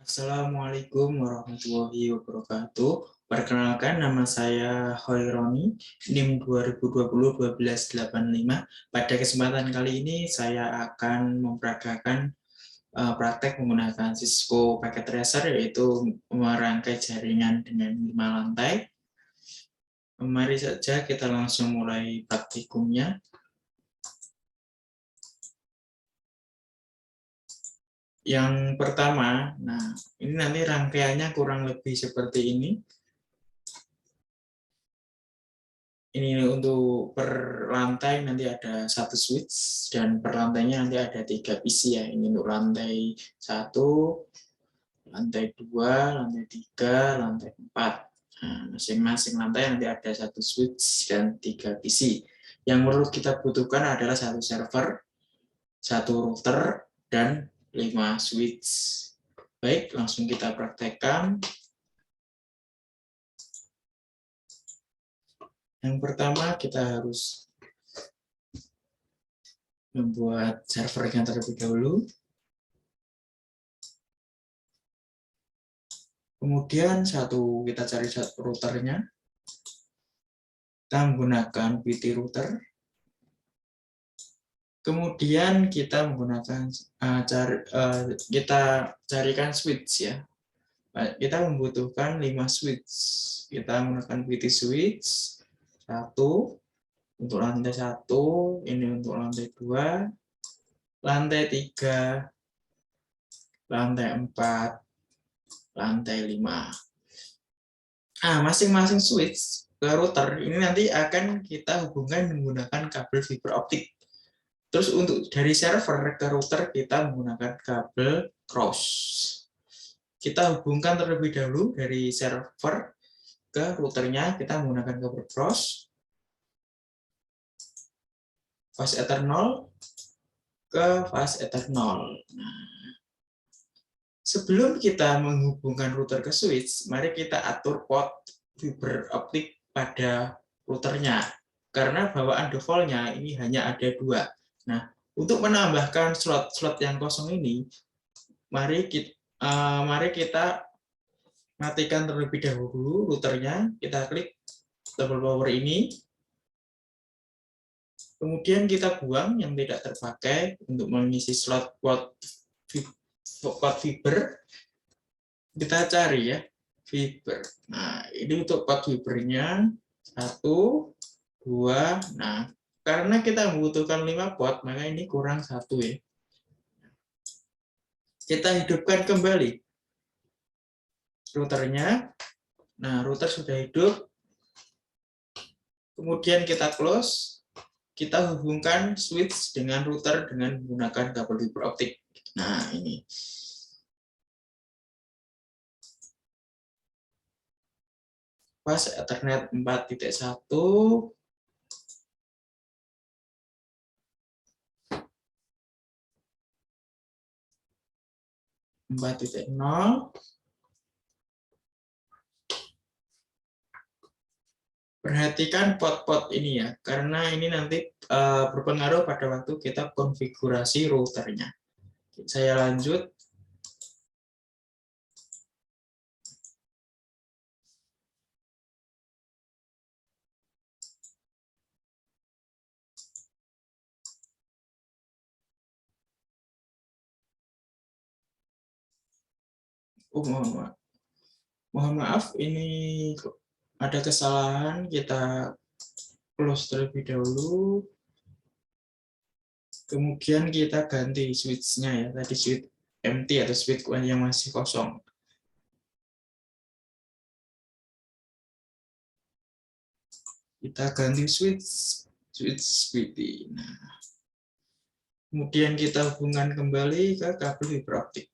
Assalamualaikum warahmatullahi wabarakatuh. Perkenalkan, nama saya Hoironi, NIM 2020-1285. Pada kesempatan kali ini saya akan memperagakan praktek menggunakan Cisco Packet Tracer, yaitu merangkai jaringan dengan 5 lantai. Mari saja kita langsung mulai praktikumnya. Yang pertama, nah ini nanti rangkaiannya kurang lebih seperti ini. Ini untuk per lantai nanti ada satu switch, dan per lantainya nanti ada 3 PC ya. Ini untuk lantai 1, lantai 2, lantai 3, lantai 4. Nah, masing-masing lantai nanti ada satu switch dan 3 PC. Yang perlu kita butuhkan adalah satu server, satu router, dan 5 switch. Baik, langsung kita praktekkan. Yang pertama kita harus membuat servernya terlebih dahulu. Kemudian kita cari routernya. Kita menggunakan PT router. Kemudian kita menggunakan kita carikan switch ya. Kita membutuhkan 5 switch. Kita menggunakan PT switch 1 untuk lantai 1, ini untuk lantai 2, lantai 3, lantai 4, lantai 5. Nah, masing-masing switch ke router ini nanti akan kita hubungkan menggunakan kabel fiber optik. Terus untuk dari server ke router kita menggunakan kabel cross. Kita hubungkan terlebih dahulu dari server ke routernya, kita menggunakan kabel cross, fast ether 0 ke fast ether 0. Nah, sebelum kita menghubungkan router ke switch, mari kita atur port fiber optik pada routernya. Karena bawaan defaultnya ini hanya ada 2. Nah, untuk menambahkan slot-slot yang kosong ini, mari kita matikan terlebih dahulu routernya. Kita klik tombol power ini. Kemudian kita buang yang tidak terpakai untuk mengisi slot port fiber. Kita cari ya, fiber. Nah, ini untuk port fibernya 1, 2. Nah, karena kita membutuhkan 5 port, maka ini kurang 1 ya. Kita hidupkan kembali routernya. Nah, router sudah hidup. Kemudian kita close. Kita hubungkan switch dengan router dengan menggunakan kabel fiber optik. Nah, ini. Fast Ethernet 4.1. Perhatikan pot-pot ini ya, karena ini nanti berpengaruh pada waktu kita konfigurasi routernya. Saya lanjut. Mohon maaf, ini ada kesalahan. Kita close terlebih dahulu. Kemudian kita ganti switch-nya ya. Tadi switch empty atau switch yang masih kosong. Kita ganti switch PT. Nah, kemudian kita hubungkan kembali ke kabel fiber optik.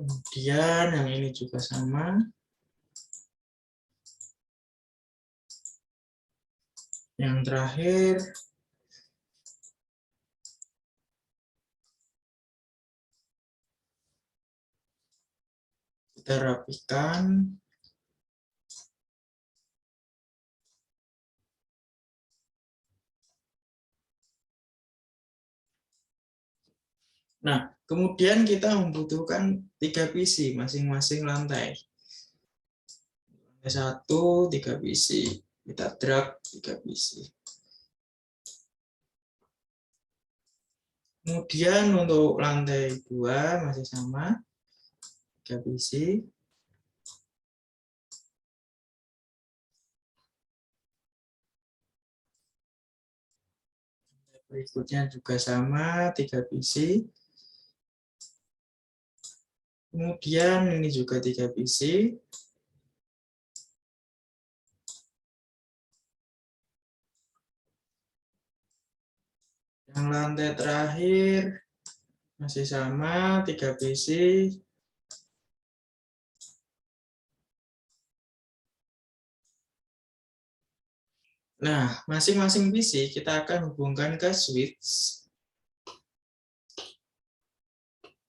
Kemudian yang ini juga sama. Yang terakhir, kita rapikan. Nah, kemudian kita membutuhkan 3 PC masing-masing lantai. Lantai 1, 3 PC. Kita drag 3 PC. Kemudian untuk lantai 2 masih sama, 3 PC. Berikutnya juga sama, 3 PC. Kemudian ini juga 3 PC. Yang lantai terakhir masih sama, 3 PC. Nah, masing-masing PC kita akan hubungkan ke switch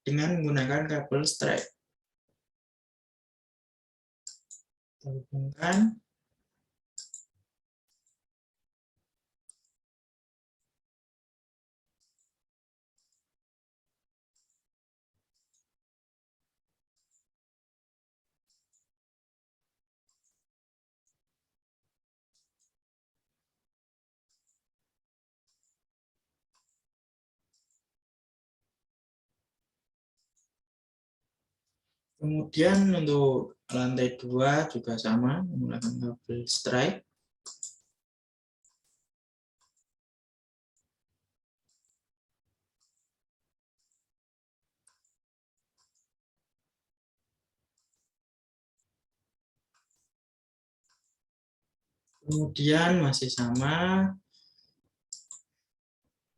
dengan menggunakan kabel stripe. Kita hubungkan. Kemudian untuk lantai 2 juga sama, menggunakan kabel stripe. Kemudian masih sama.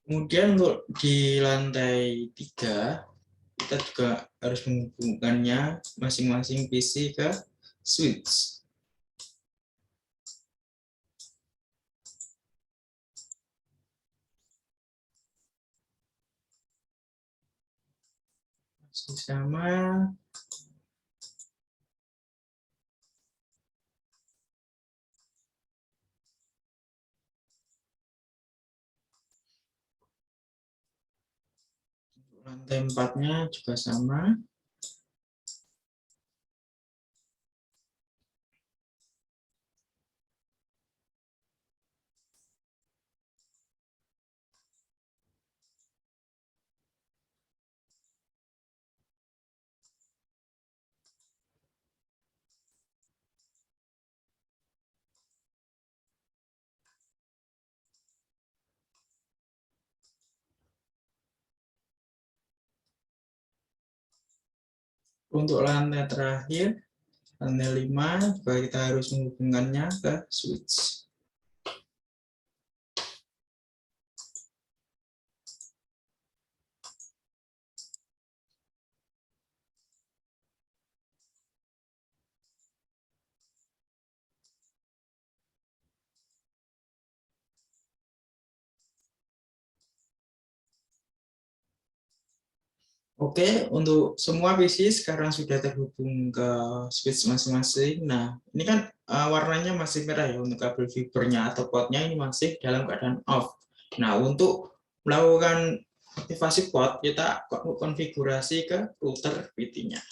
Kemudian untuk di lantai 3, kita juga harus menghubungkannya masing-masing PC ke switch. Masih sama. Lantai 4-nya juga sama. Untuk lantai terakhir, lantai 5, juga kita harus menghubungkannya ke switch. Oke, untuk semua PC sekarang sudah terhubung ke switch masing-masing. Nah, ini kan warnanya masih merah ya untuk kabel fibernya atau potnya ini masih dalam keadaan off. Nah, untuk melakukan aktivasi pot, kita konfigurasi ke router PT-nya.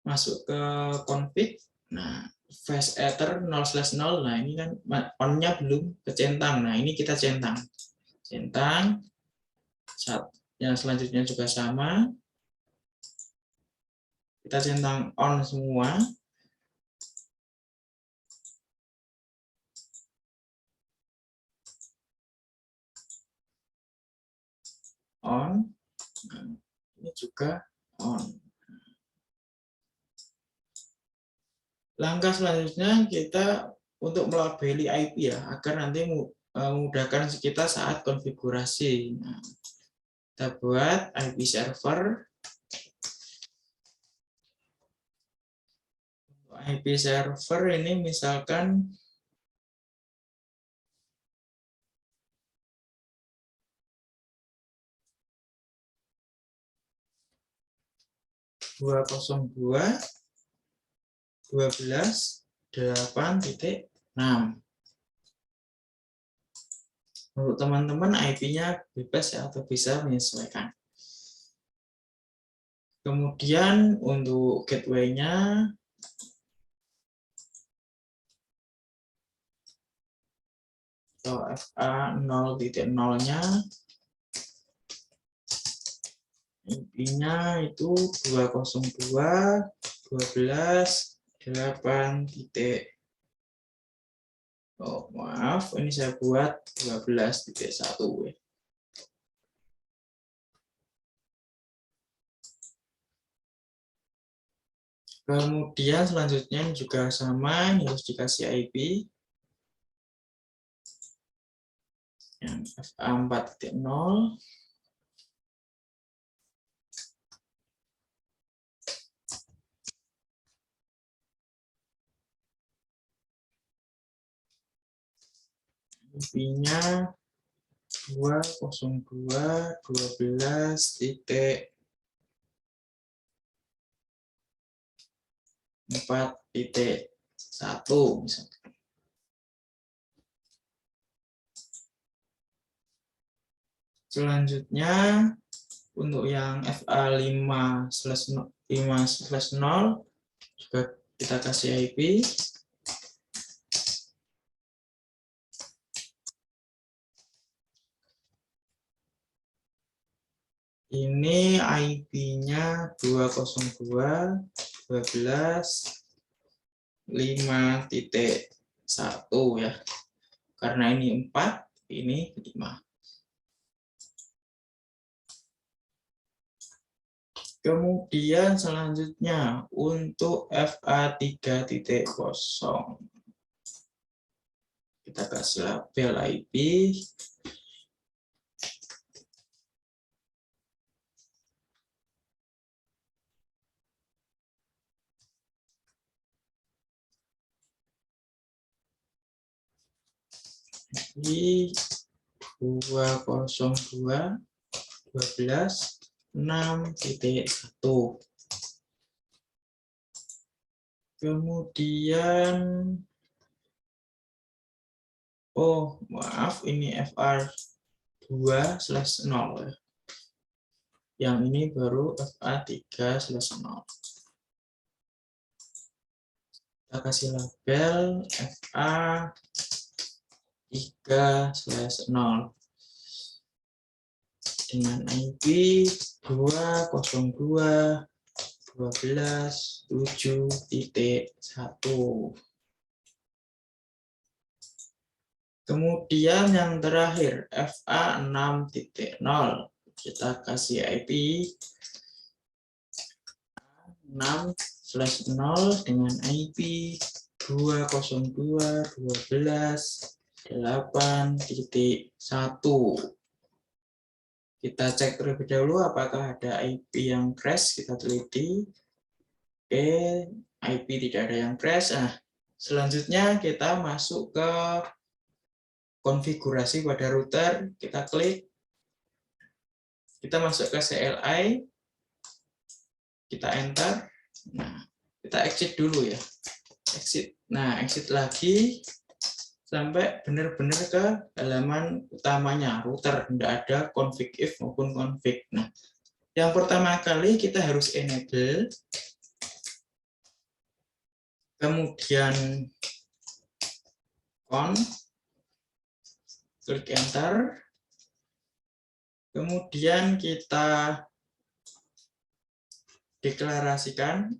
Masuk ke config. Nah, fast ether 0/0. Nah, ini kan on-nya belum kecentang. Nah, ini kita centang. Centang. Yang selanjutnya juga sama. Kita centang on semua. On. Ini juga on. Langkah selanjutnya kita untuk melabeli IP ya, agar nanti memudahkan kita saat konfigurasi. Nah, kita buat IP server. IP server ini misalkan 202.12.8.6. Untuk teman-teman IP-nya bebas ya, atau bisa menyesuaikan. Kemudian untuk gateway-nya, atau FA 0.0-nya, IP-nya itu 202.12.8. Oh, maaf, ini saya buat 12.1 ya. Kemudian selanjutnya juga sama, harus dikasih IP yang FA 4.0. IP-nya 202.12.4.1 misalnya. Selanjutnya untuk yang FA 5/0 juga kita kasih IP. Ini IP-nya 202.12.5.1 ya. Karena ini 4, ini 5. Kemudian selanjutnya untuk FA 3.0. Kita kasih label IP. Di 202.12.6.1. Kemudian, oh maaf, ini FR 2/0 ya. Yang ini baru FA 3/0. Kita kasih label FA 3/0 dengan IP 202.12.7.1. Kemudian yang terakhir FA 6.0. Kita kasih IP 6/0 dengan IP 202.12.8.1. Kita cek terlebih dahulu apakah ada IP yang crash, kita teliti. Oke, IP tidak ada yang crash. Nah, selanjutnya kita masuk ke konfigurasi pada router, kita klik, kita masuk ke CLI, kita enter. Nah, kita exit dulu ya. Exit. Nah, exit lagi sampai benar-benar ke halaman utamanya, router, tidak ada config if maupun config. Nah, yang pertama kali kita harus enable, kemudian on, klik enter, kemudian kita deklarasikan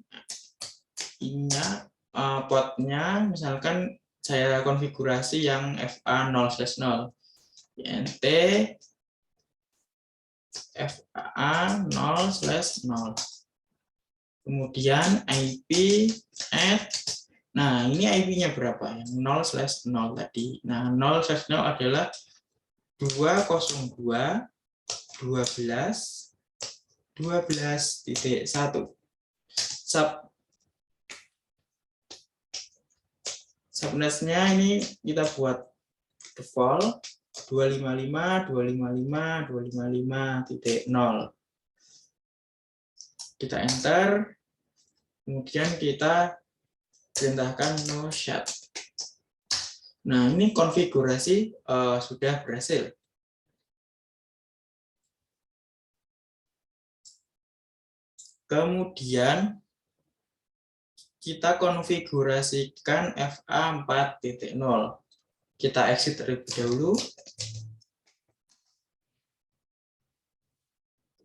portnya, misalkan saya konfigurasi yang FA 0/0, INT FA 0/0. Kemudian IP add. Nah, ini IP-nya berapa? Yang 0/0 tadi. Nah, 0/0 adalah 202.12.12.1. Subnetnya ini kita buat default 255.255.255.0. Kita enter, kemudian kita perintahkan no shut. Nah, ini konfigurasi sudah berhasil. Kemudian kita konfigurasikan FA 4.0. Kita exit terlebih dahulu.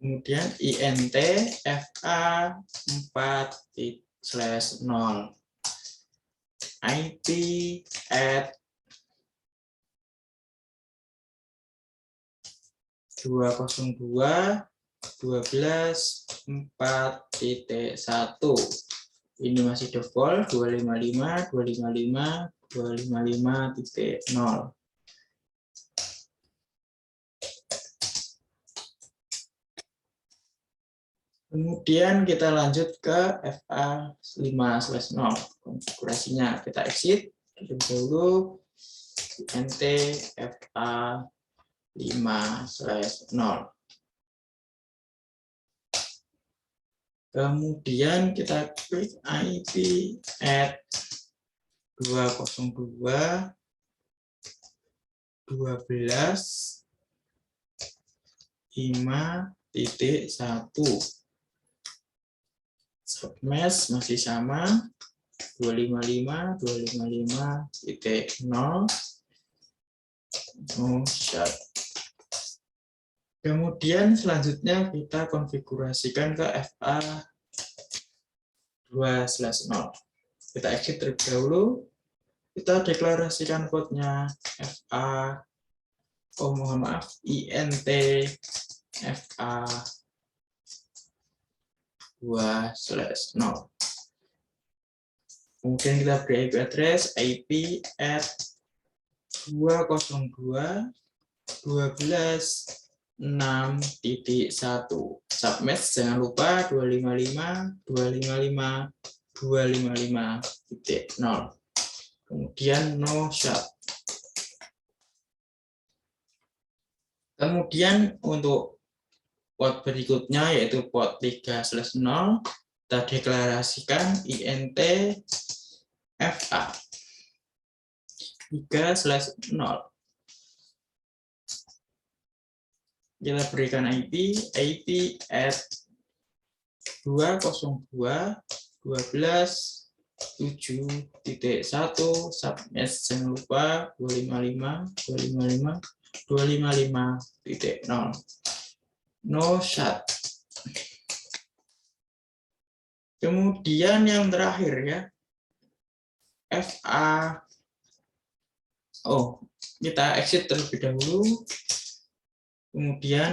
Kemudian int FA 4/0 IP at 202.12.4.1. Ini masih default 255, 255, 255.0. Kemudian kita lanjut ke FA 5/0. Konfigurasinya kita exit terlebih dahulu. int FA 5/0. Kemudian kita klik IP at 202.12.5.1. Submesh masih sama 255, 255.0. Kemudian selanjutnya kita konfigurasikan ke FA 2/0. Kita exit terlebih dahulu. Kita deklarasikan kodenya FA, mohon maaf, int FA 2/0. Kemudian kita beri IP address IP at 202.12.6.1. Submesh jangan lupa 255, 255, 255.0. Kemudian no shut. Kemudian untuk port berikutnya yaitu port 3/0, kita deklarasikan int FA 3/0. Kita berikan IP at 202.12.7.1. Submesh jangan lupa 255, 255, 255.0. No shut. Kemudian yang terakhir ya, FA. Kita exit terlebih dahulu. Kemudian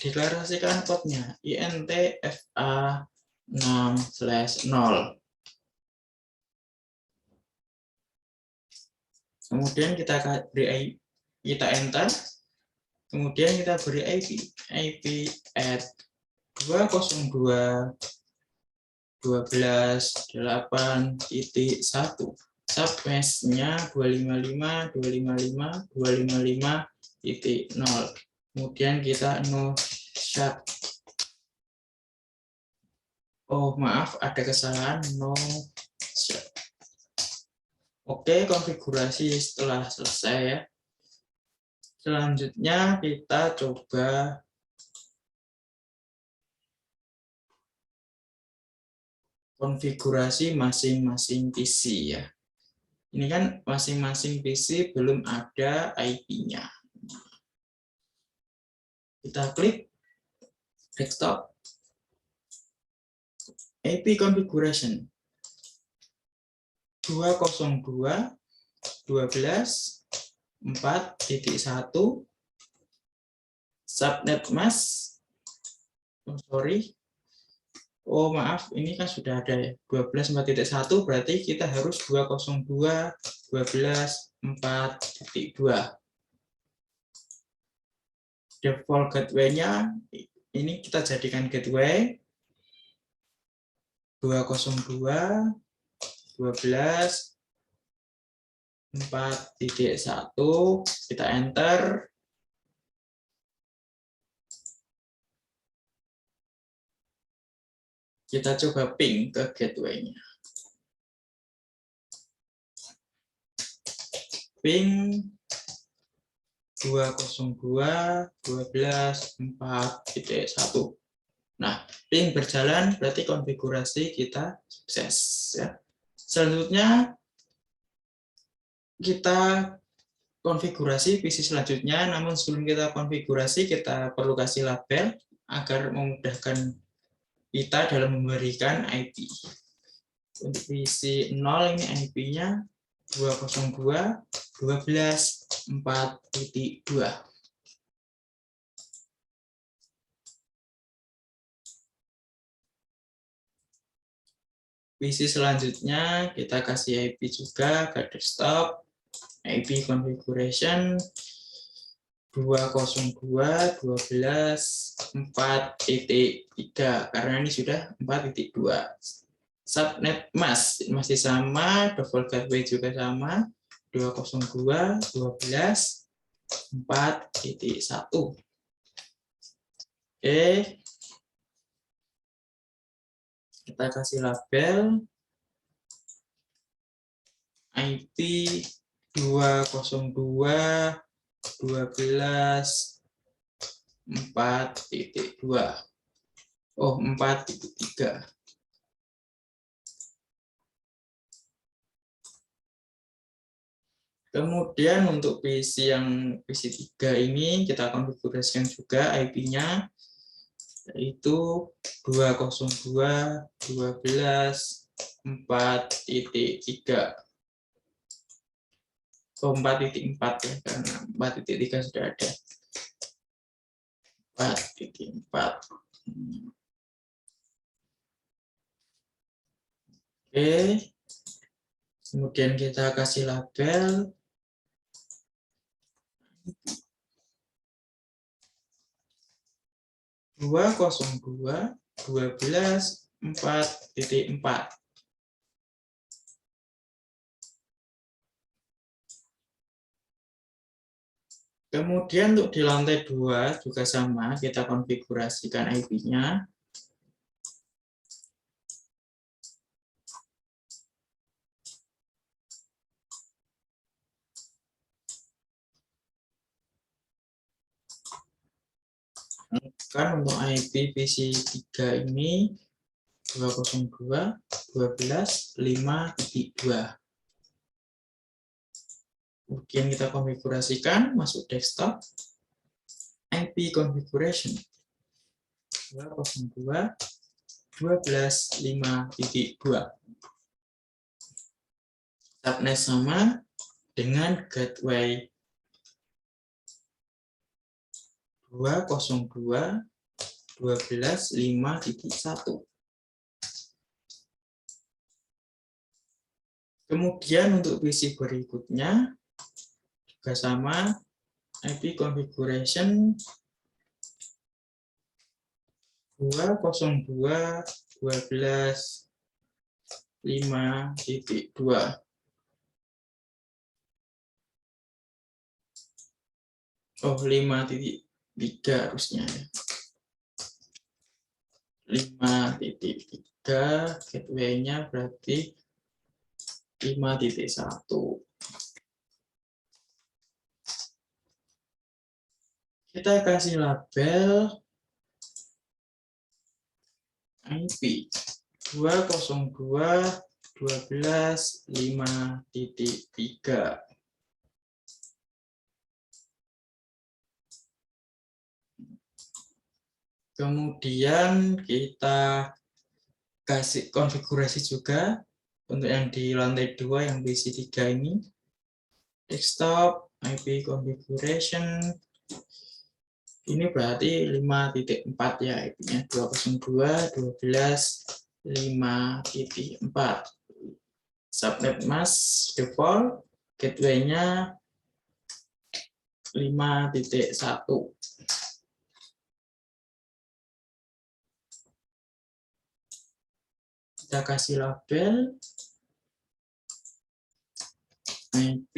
deklarasikan kodenya int FA 6/0. Kemudian kita enter. Kemudian kita beri IP at 202.12.8.1. Submesh-nya 255, 255, 255.0. Kemudian kita no shut. Maaf, ada kesalahan, no shut. Oke, konfigurasi setelah selesai ya. Selanjutnya kita coba konfigurasi masing-masing PC ya. Ini kan masing-masing PC belum ada IP-nya. Kita klik desktop, IP configuration 202.12.4.1 subnet mask. Maaf, ini kan sudah ada ya 12.4.1, berarti kita harus 202.12.4.2. Default gateway-nya ini kita jadikan gateway 202.12.4.1. Kita enter. Kita coba ping ke gateway-nya. ping 202.12.4.1. Nah, ping berjalan berarti konfigurasi kita sukses ya. Selanjutnya kita konfigurasi PC selanjutnya, namun sebelum kita konfigurasi kita perlu kasih label agar memudahkan kita dalam memberikan IP. Untuk PC 0 ini IP-nya 202.12.4.2. PC selanjutnya kita kasih IP juga ke desktop, IP configuration 202.12.4.3 karena ini sudah 4.2. Subnet mask masih sama, default gateway juga sama 202.12.4.1. Oke. Kita kasih label IP 202.12.4.2. Oh, 4.3. Kemudian untuk PC yang PC 3 ini kita konfigurasikan juga IP-nya yaitu 202.12.4.3. Oh, 4.4 ya, karena 4.3 sudah ada. 4.4. Oke. Kemudian kita kasih label 202.12.4.4. Kemudian untuk di lantai 2 juga sama, kita konfigurasikan IP-nya. Kan untuk IP PC 3 ini 202.12.5.2. Kemudian kita konfigurasikan, masuk desktop, IP configuration 202.12.5.2. Subnet sama dengan gateway 202.12.5.1. Kemudian untuk PC berikutnya juga sama, IP configuration 202.12.5.2. Oh, 5.3 harusnya ya. 5.3 gateway-nya berarti 5.1. Kita kasih label IP 202.12.5.3. Kemudian kita kasih konfigurasi juga untuk yang di lantai 2 yang PC 3 ini. Desktop, IP configuration. Ini berarti 5.4 ya, IP-nya 202.12.5.4. Subnet mask default, gateway-nya 5.1. Kita kasih label IP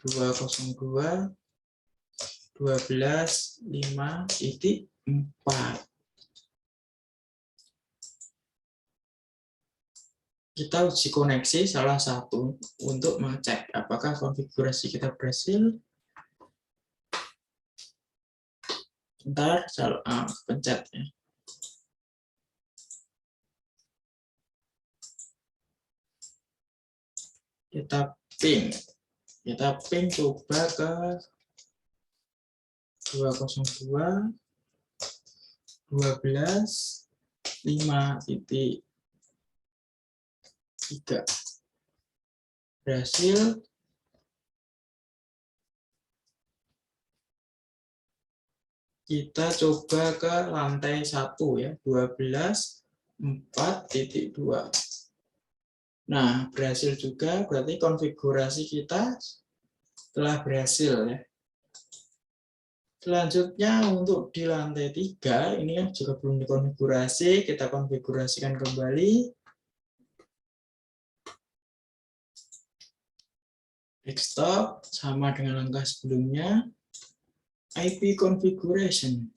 202.12.5.4. kita uji koneksi salah satu untuk mengecek apakah konfigurasi kita berhasil. Ntar pencet ya. Kita ping coba ke 202 12 5.3 berhasil. Kita coba ke lantai 1 ya, 12 4.2. Nah, berhasil juga, berarti konfigurasi kita telah berhasil ya. Selanjutnya untuk di lantai 3 ini juga belum dikonfigurasi, kita konfigurasikan kembali. Desktop sama dengan langkah sebelumnya. IP configuration.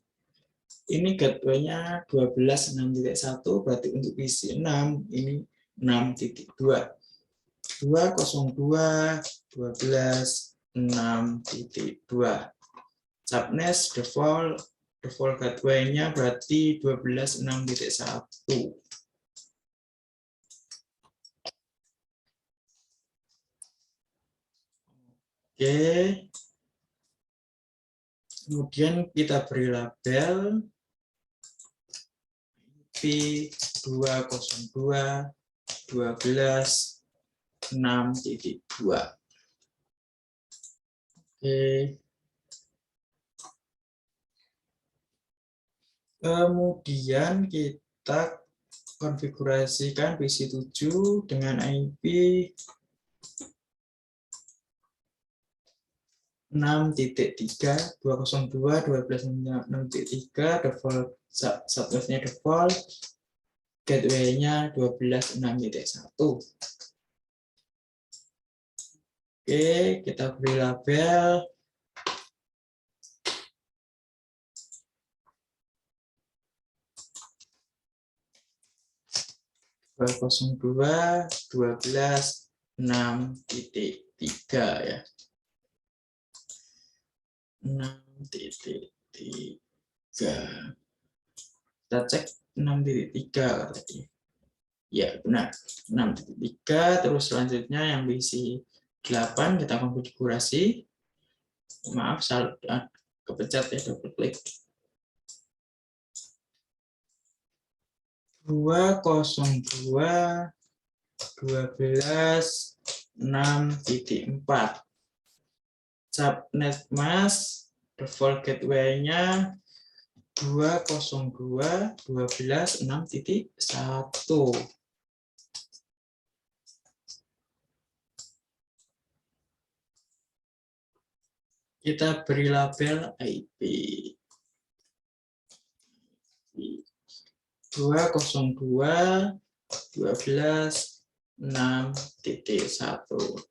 Ini gateway-nya 12.6.1, berarti untuk PC 6 ini 6.2. 202 12 6.2. Subnet default gateway-nya berarti 12.6.1. Oke. Kemudian kita beri label IP202 12 6.2. Oke. Kemudian kita konfigurasikan PC 7 dengan IP 6.3 202 12.6.3, default subnetnya default, gateway-nya 12.6.1. Oke, kita beri label (202 12 6.3) ya. 6.3. Kita cek 6.3 tadi. Ya, benar. 6.3, terus selanjutnya yang PC 8 kita konfigurasi. Maaf, kepencet ya, double klik. 202 12 6.4. Subnet mask default gateway-nya 202 12 6.1. Kita beri label IP 202 12 6.1.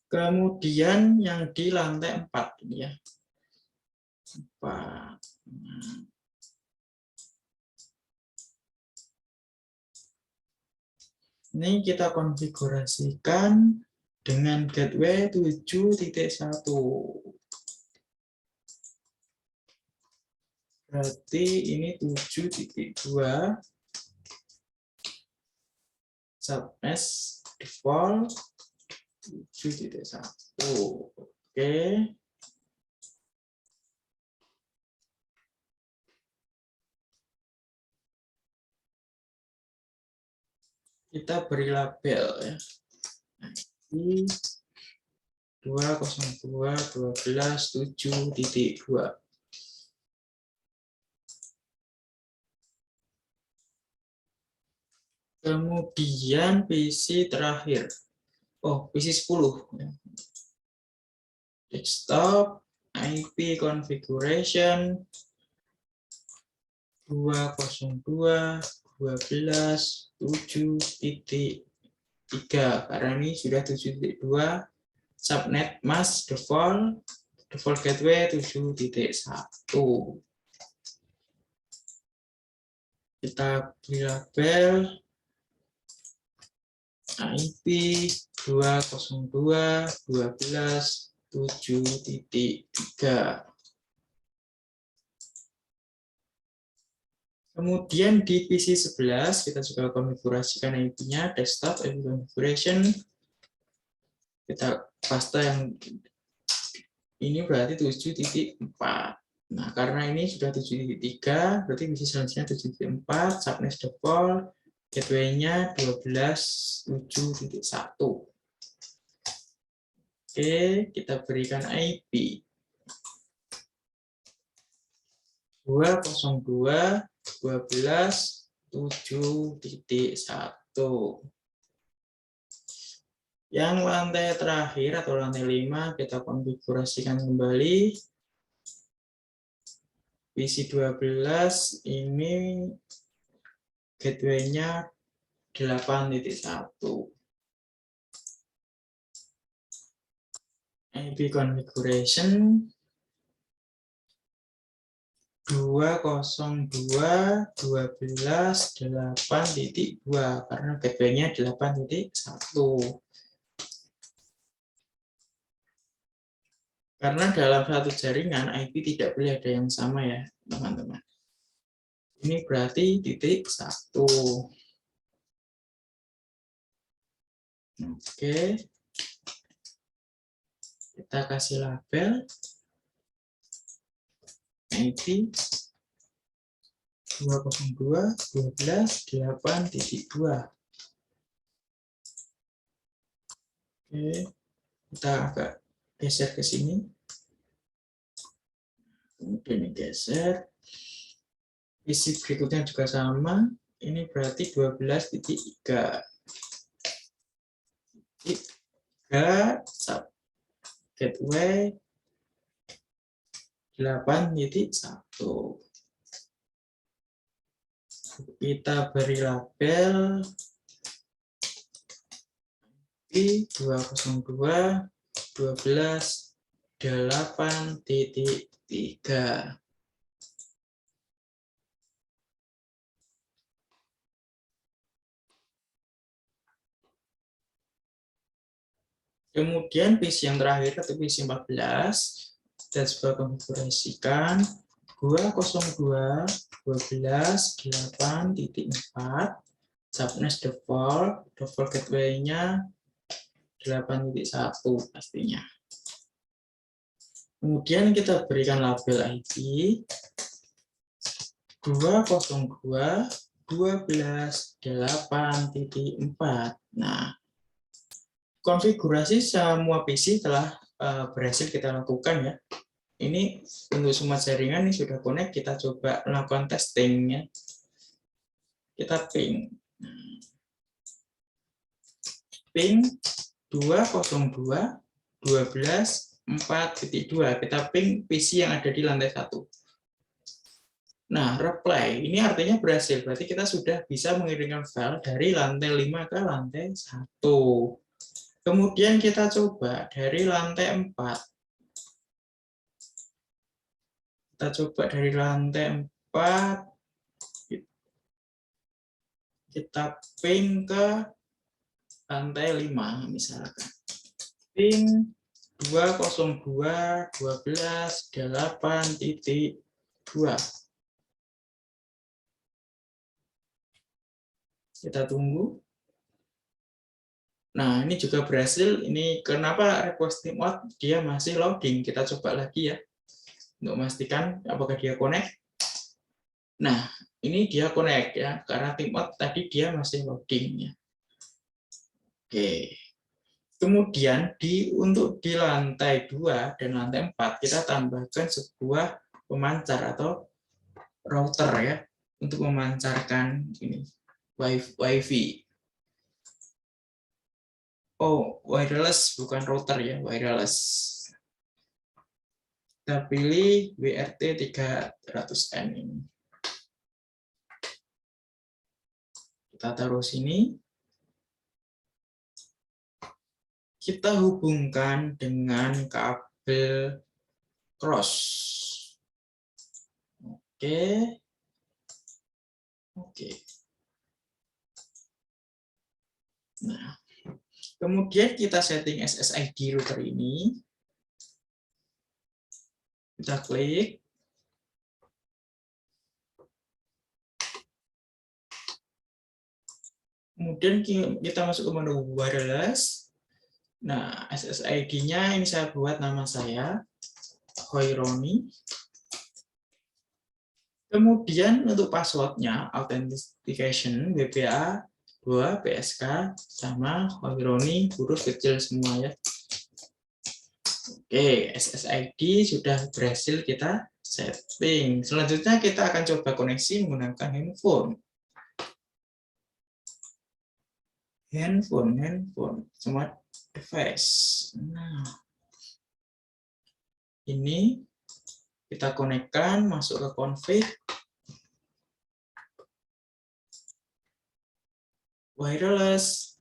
Kemudian yang di lantai 4 ini ya. 4. Ini kita konfigurasikan dengan gateway 7.1. Berarti ini 7.2. Subnet default 7.1. Oke. Kita beri label ya. 202 12 7.2. Kemudian PC terakhir. Oh, PC 10. Desktop, IP configuration 202 12 7.3, karena ini sudah 7.2. Subnet mask default gateway 7.1. Kita beri label IP 202.12.7.3. Kemudian di PC 11 kita juga konfigurasikan IP-nya, desktop IP configuration. Kita paste yang ini berarti 7.4. Nah, karena ini sudah 7.3, berarti PC selanjutnya 7.4, subnet default, gateway-nya 12.7.1. Oke, kita berikan IP 202.12.7.1. Yang lantai terakhir atau lantai 5 kita konfigurasikan kembali. PC 12 ini gateway-nya 8.1. IP configuration 202.12.8.2 karena gateway-nya 8.1. Karena dalam satu jaringan IP tidak boleh ada yang sama ya, teman-teman. Ini berarti titik 1. Oke. Kita kasih label IP 202.12.8.2. Oke. Kita agak geser ke sini. Kemudian geser. Isi berikutnya juga sama. Ini berarti 12.3. 3 sub gateway 8.1. Kita beri label IP 202.12.8.3. Kemudian PC yang terakhir atau PC 14 kita coba konfigurasikan 202.12.8.4 subnet default gateway-nya 8.1 pastinya. Kemudian kita berikan label IP 202.12.8.4. Nah, konfigurasi semua PC telah berhasil kita lakukan ya. Ini untuk semua jaringan ini sudah connect, kita coba melakukan testingnya. Kita ping 202.12.4.2. Kita ping PC yang ada di lantai 1. Nah, reply ini artinya berhasil. Berarti kita sudah bisa mengirimkan file dari lantai 5 ke lantai 1. Kemudian kita coba dari lantai 4. Kita coba dari lantai 4. Kita ping ke lantai 5 misalkan. Ping 202.12.8.2. Kita tunggu. Nah, ini juga berhasil. Ini kenapa request timeout dia masih loading. Kita coba lagi ya. Untuk memastikan apakah dia connect. Nah, ini dia connect ya. Karena timeout tadi dia masih loading ya. Oke. Kemudian untuk di lantai 2 dan lantai 4 kita tambahkan sebuah pemancar atau router ya untuk memancarkan ini WiFi. Oh, wireless bukan router ya, wireless. Kita pilih WRT 300N ini. Kita taruh sini. Kita hubungkan dengan kabel cross. Oke. Oke. Nah, kemudian kita setting SSID router ini. Kita klik. Kemudian kita masuk ke menu wireless. Nah, SSID-nya ini saya buat nama saya, Hoironi. Kemudian untuk passwordnya, authentication, WPA 2, PSK, sama Hoironi, huruf kecil semua ya. Oke, SSID sudah berhasil kita setting. Selanjutnya kita akan coba koneksi menggunakan handphone. Handphone, smart device. Nah, ini kita konekkan, masuk ke config, wireless.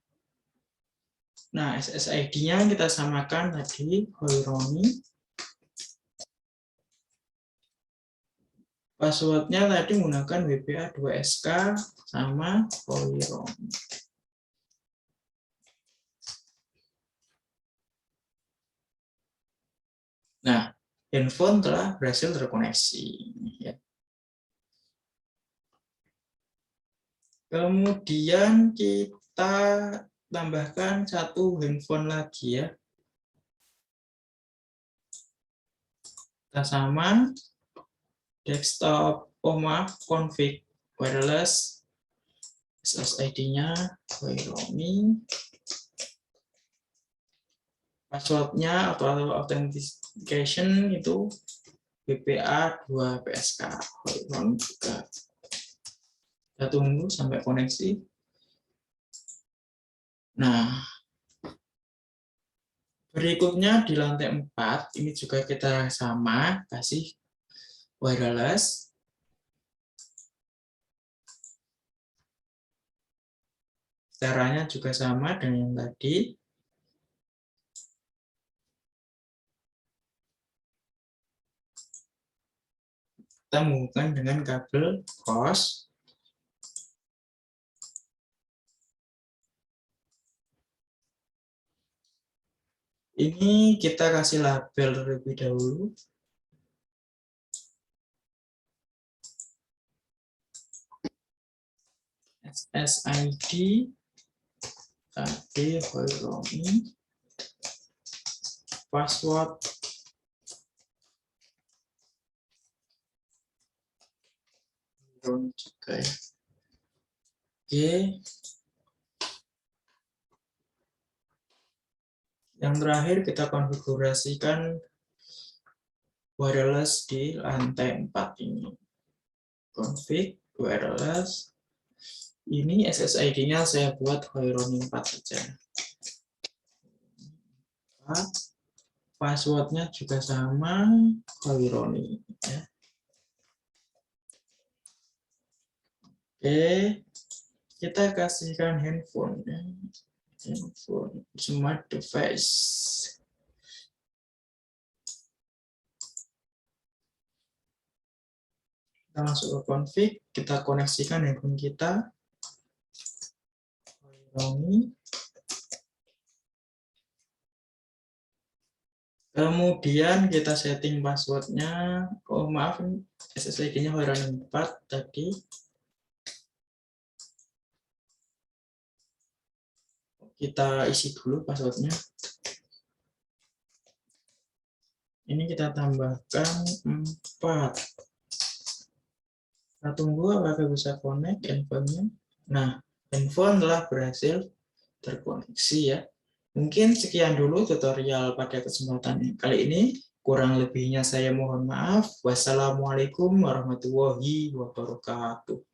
Nah, SSID-nya kita samakan tadi, Hoironi. Password-nya tadi menggunakan WPA 2SK sama Hoironi. Nah, handphone telah berhasil terkoneksi. Kemudian kita tambahkan satu handphone lagi ya. Kita sama desktop, config wireless, SSID-nya Hoironi, password-nya atau authentication itu WPA 2 PSK Hoironi juga. Kita tunggu sampai koneksi. Nah, berikutnya di lantai 4, ini juga kita sama, kasih wireless. Caranya juga sama dengan yang tadi. Kita menghubungkan dengan kabel COS. Ini kita kasih label terlebih dahulu. SSID tadi Hoironi, password juga ya. Oke. Yang terakhir kita konfigurasikan wireless di lantai 4 ini. Config wireless. Ini SSID-nya saya buat Hoironi 4 saja. Password-nya juga sama Hoironi ya. Oke, kita kasihkan handphone ya. Handphone smart device. Kita masuk ke config, kita koneksikan handphone kita. Kemudian kita setting passwordnya. Oh maaf, SSID-nya Hoironi 4 tadi. Kita isi dulu passwordnya. Ini kita tambahkan 4. Kita tunggu apakah bisa connect handphonenya. Nah, handphone telah berhasil terkoneksi ya. Mungkin sekian dulu tutorial pada kesempatan kali ini. Kurang lebihnya saya mohon maaf. Wassalamualaikum warahmatullahi wabarakatuh.